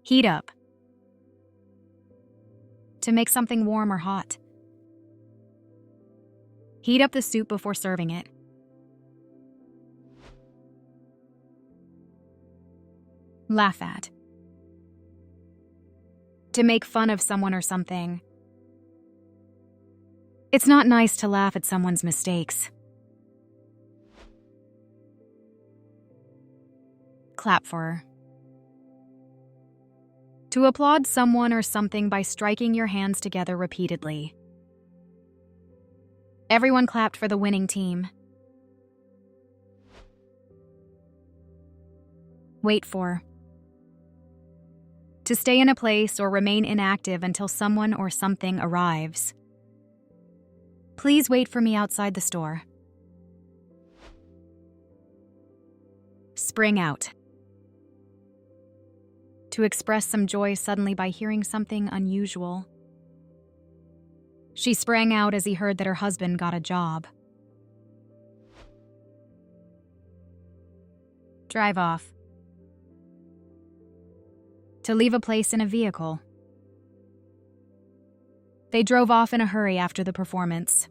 Heat up. To make something warm or hot. Heat up the soup before serving it. Laugh at. To make fun of someone or something. It's not nice to laugh at someone's mistakes. Clap for. To applaud someone or something by striking your hands together repeatedly. Everyone clapped for the winning team. Wait for. To stay in a place or remain inactive until someone or something arrives. Please wait for me outside the store. Spring out. To express some joy suddenly by hearing something unusual. She sprang out as he heard that her husband got a job. Drive off. To leave a place in a vehicle. They drove off in a hurry after the performance.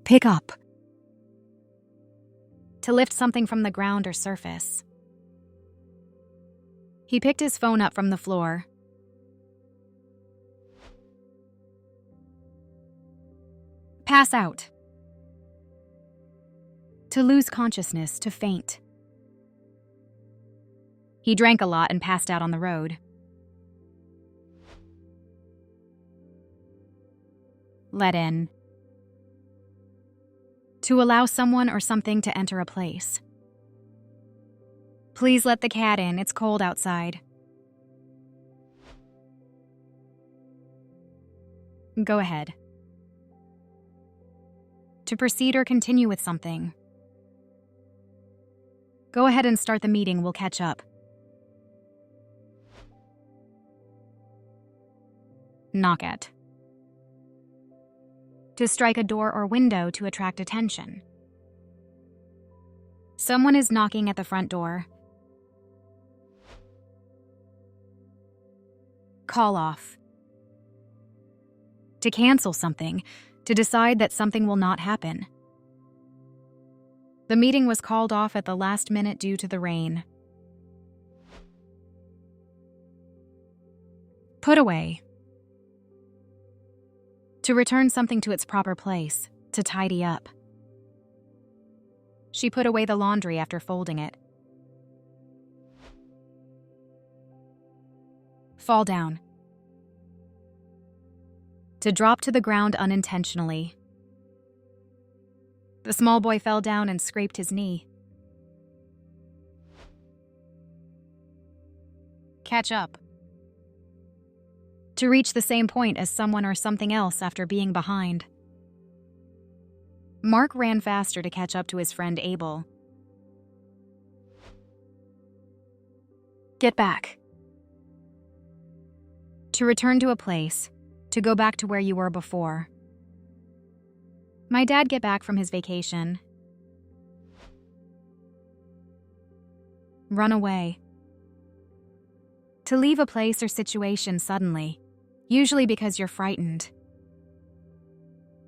Pick up. To lift something from the ground or surface. He picked his phone up from the floor. Pass out. To lose consciousness, to faint. He drank a lot and passed out on the road. Let in. To allow someone or something to enter a place. Please let the cat in, it's cold outside. Go ahead. To proceed or continue with something. Go ahead and start the meeting, we'll catch up. Knock at. To strike a door or window to attract attention. Someone is knocking at the front door. Call off. To cancel something, to decide that something will not happen. The meeting was called off at the last minute due to the rain. Put away. To return something to its proper place, to tidy up. She put away the laundry after folding it. Fall down. To drop to the ground unintentionally. The small boy fell down and scraped his knee. Catch up. To reach the same point as someone or something else after being behind. Mark ran faster to catch up to his friend Abel. Get back. To return to a place, to go back to where you were before. My dad get back from his vacation. Run away. To leave a place or situation suddenly, usually because you're frightened.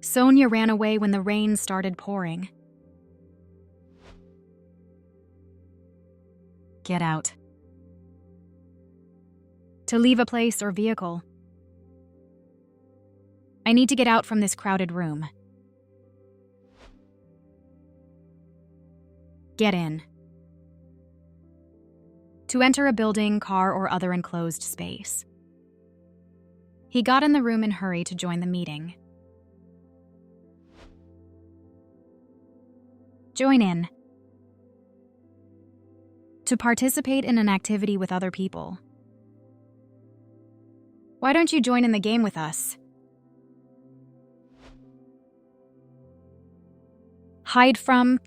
Sonia ran away when the rain started pouring. Get out. To leave a place or vehicle. I need to get out from this crowded room. Get in. To enter a building, car, or other enclosed space. He got in the room in a hurry to join the meeting. Join in. To participate in an activity with other people. Why don't you join in the game with us? Hide from.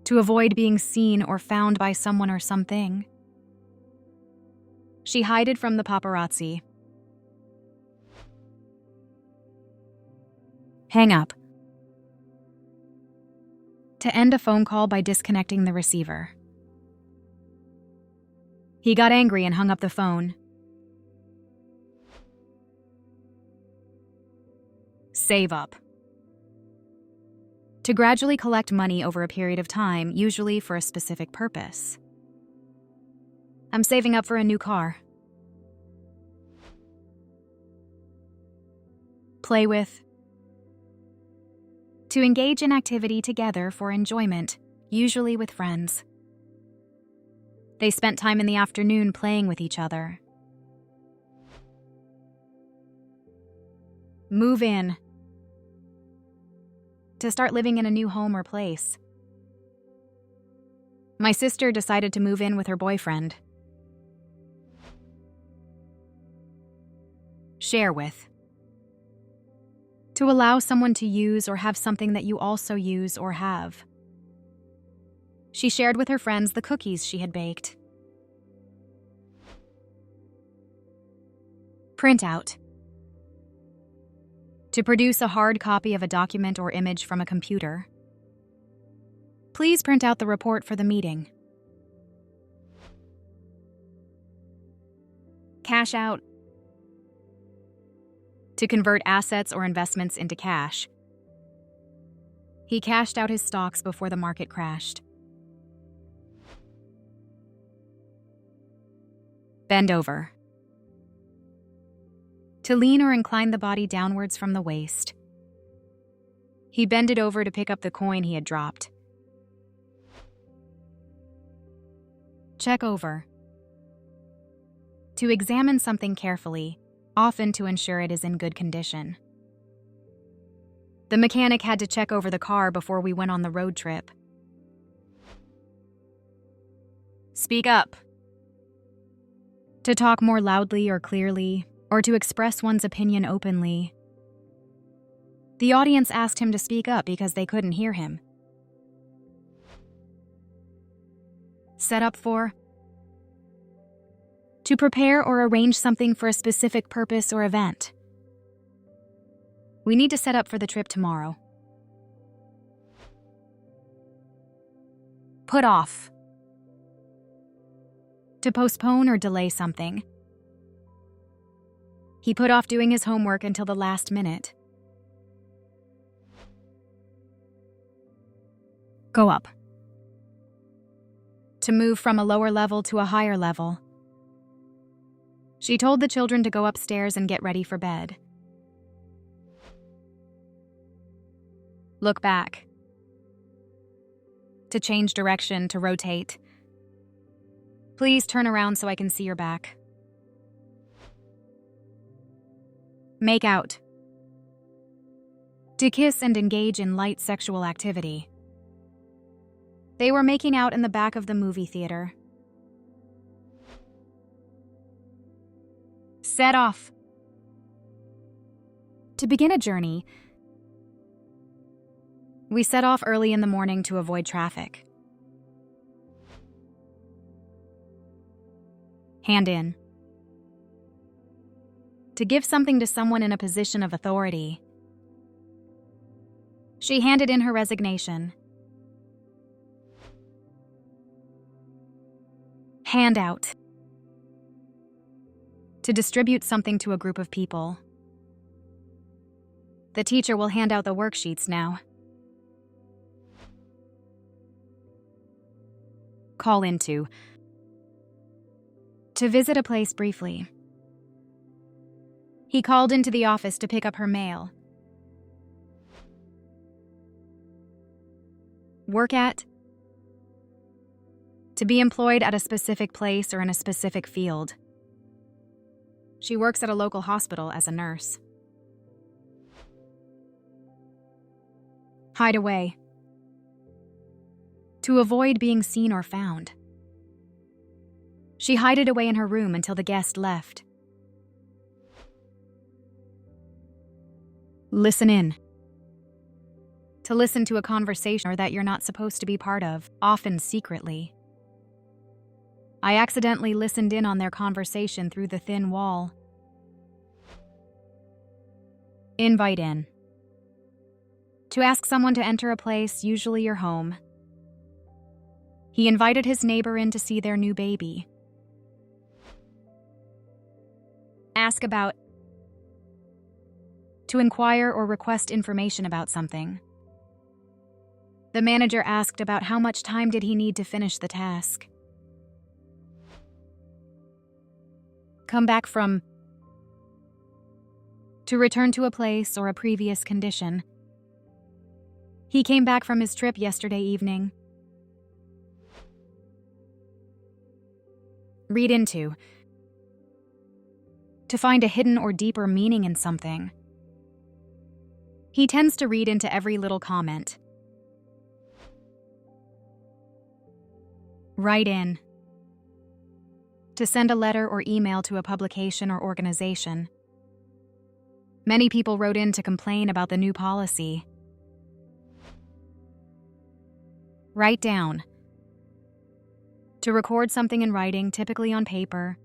To avoid being seen or found by someone or something. She hid from the paparazzi. Hang up. To end a phone call by disconnecting the receiver. He got angry and hung up the phone. Save up. To gradually collect money over a period of time, usually for a specific purpose. I'm saving up for a new car. Play with. To engage in activity together for enjoyment, usually with friends. They spent time in the afternoon playing with each other. Move in. To start living in a new home or place. My sister decided to move in with her boyfriend. Share with. To allow someone to use or have something that you also use or have. She shared with her friends the cookies she had baked. Print out. To produce a hard copy of a document or image from a computer. Please print out the report for the meeting. Cash out. To convert assets or investments into cash. He cashed out his stocks before the market crashed. Bend over. To lean or incline the body downwards from the waist. He bended over to pick up the coin he had dropped. Check over. To examine something carefully, often to ensure it is in good condition. The mechanic had to check over the car before we went on the road trip. Speak up. To talk more loudly or clearly, or to express one's opinion openly. The audience asked him to speak up because they couldn't hear him. Set up for. To prepare or arrange something for a specific purpose or event. We need to set up for the trip tomorrow. Put off. To postpone or delay something. He put off doing his homework until the last minute. Go up. To move from a lower level to a higher level. She told the children to go upstairs and get ready for bed. Look back. To change direction, to rotate. Please turn around so I can see your back. Make out. To kiss and engage in light sexual activity. They were making out in the back of the movie theater. Set off. To begin a journey, we set off early in the morning to avoid traffic. Hand in. To give something to someone in a position of authority. She handed in her resignation. Hand out. To distribute something to a group of people. The teacher will hand out the worksheets now. Call into. To visit a place briefly. He called into the office to pick up her mail. Work at. To be employed at a specific place or in a specific field. She works at a local hospital as a nurse. Hide away. To avoid being seen or found. She hid it away in her room until the guest left. Listen in. To listen to a conversation that you're not supposed to be part of, often secretly. I accidentally listened in on their conversation through the thin wall. Invite in. To ask someone to enter a place, usually your home. He invited his neighbor in to see their new baby. Ask about. To inquire or request information about something. The manager asked about how much time did he need to finish the task. Come back from. To return to a place or a previous condition. He came back from his trip yesterday evening. Read into. To find a hidden or deeper meaning in something. He tends to read into every little comment. Write in. To send a letter or email to a publication or organization. Many people wrote in to complain about the new policy. Write down. To record something in writing, typically on paper.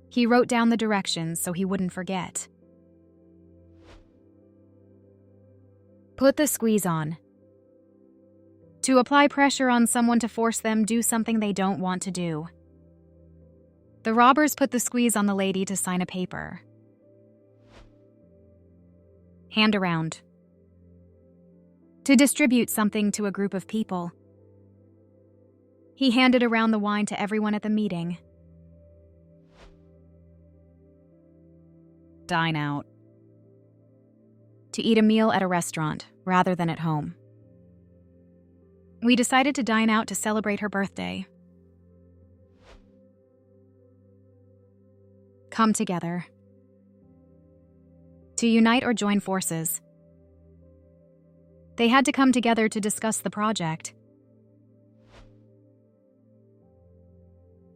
He wrote down the directions so he wouldn't forget. Put the squeeze on. To apply pressure on someone to force them do something they don't want to do. The robbers put the squeeze on the lady to sign a paper. Hand around. To distribute something to a group of people. He handed around the wine to everyone at the meeting. Dine out. To eat a meal at a restaurant rather than at home. We decided to dine out to celebrate her birthday. Come together. To unite or join forces. They had to come together to discuss the project.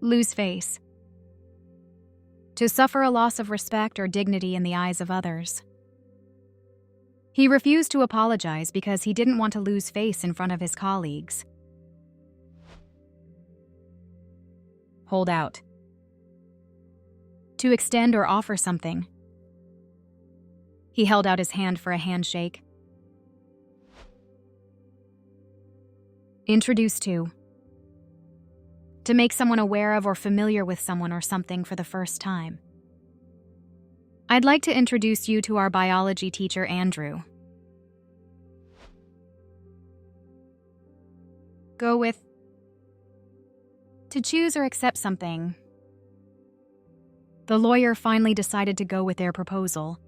Lose face. To suffer a loss of respect or dignity in the eyes of others. He refused to apologize because he didn't want to lose face in front of his colleagues. Hold out. To extend or offer something. He held out his hand for a handshake. Introduce to. To make someone aware of or familiar with someone or something for the first time. I'd like to introduce you to our biology teacher, Andrew. Go with. To choose or accept something. The lawyer finally decided to go with their proposal.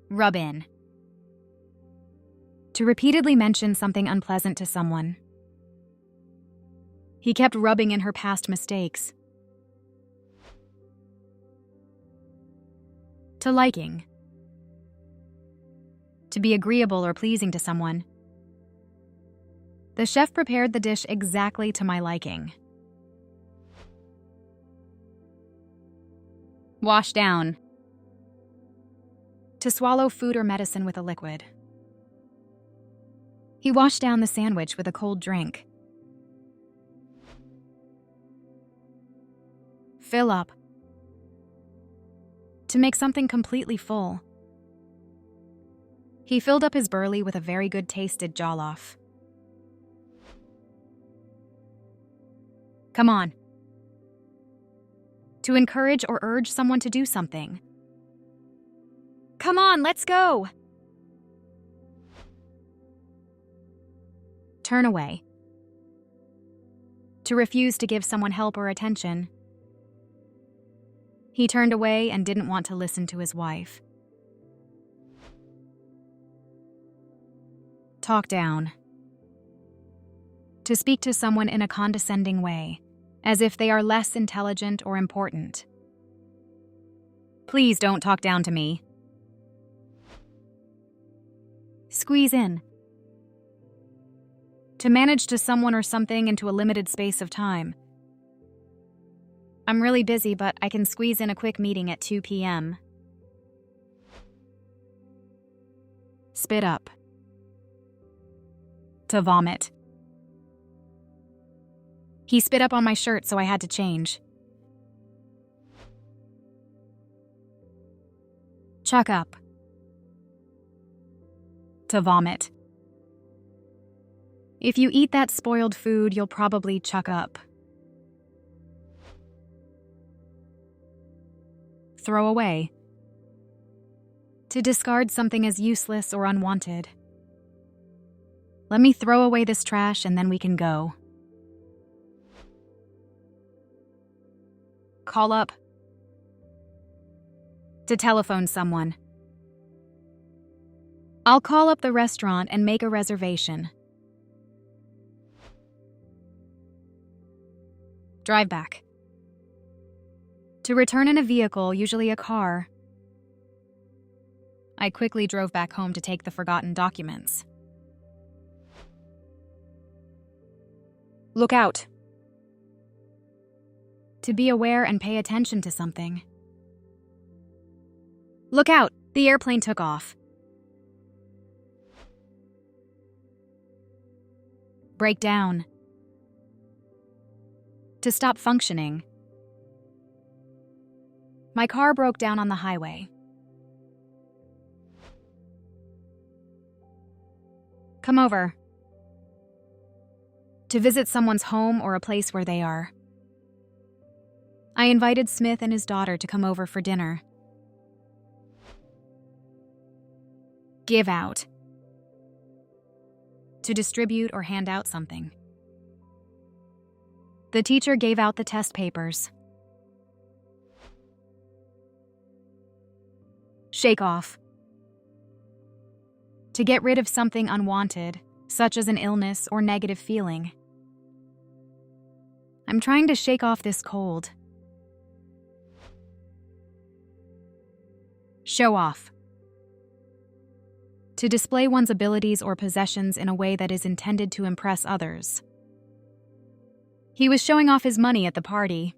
Rub in. To repeatedly mention something unpleasant to someone. He kept rubbing in her past mistakes. To liking. To be agreeable or pleasing to someone. The chef prepared the dish exactly to my liking. Wash down. To swallow food or medicine with a liquid. He washed down the sandwich with a cold drink. Fill up. To make something completely full. He filled up his burley with a very good tasted jollof. Come on. To encourage or urge someone to do something. Come on, let's go! Turn away. To refuse to give someone help or attention. He turned away and didn't want to listen to his wife. Talk down. To speak to someone in a condescending way, as if they are less intelligent or important. Please don't talk down to me. Squeeze in. To manage to someone or something into a limited space of time. I'm really busy, but I can squeeze in a quick meeting at 2 p.m. Spit up. To vomit. He spit up on my shirt, so I had to change. Chuck up. To vomit. If you eat that spoiled food, you'll probably chuck up. Throw away. To discard something as useless or unwanted. Let me throw away this trash and then we can go. Call up. To telephone someone. I'll call up the restaurant and make a reservation. Drive back. To return in a vehicle, usually a car. I quickly drove back home to take the forgotten documents. Look out. To be aware and pay attention to something. Look out! The airplane took off. Break down. To stop functioning. My car broke down on the highway. Come over. To visit someone's home or a place where they are. I invited Smith and his daughter to come over for dinner. Give out. To distribute or hand out something. The teacher gave out the test papers. Shake off. To get rid of something unwanted, such as an illness or negative feeling. I'm trying to shake off this cold. Show off. To display one's abilities or possessions in a way that is intended to impress others. He was showing off his money at the party.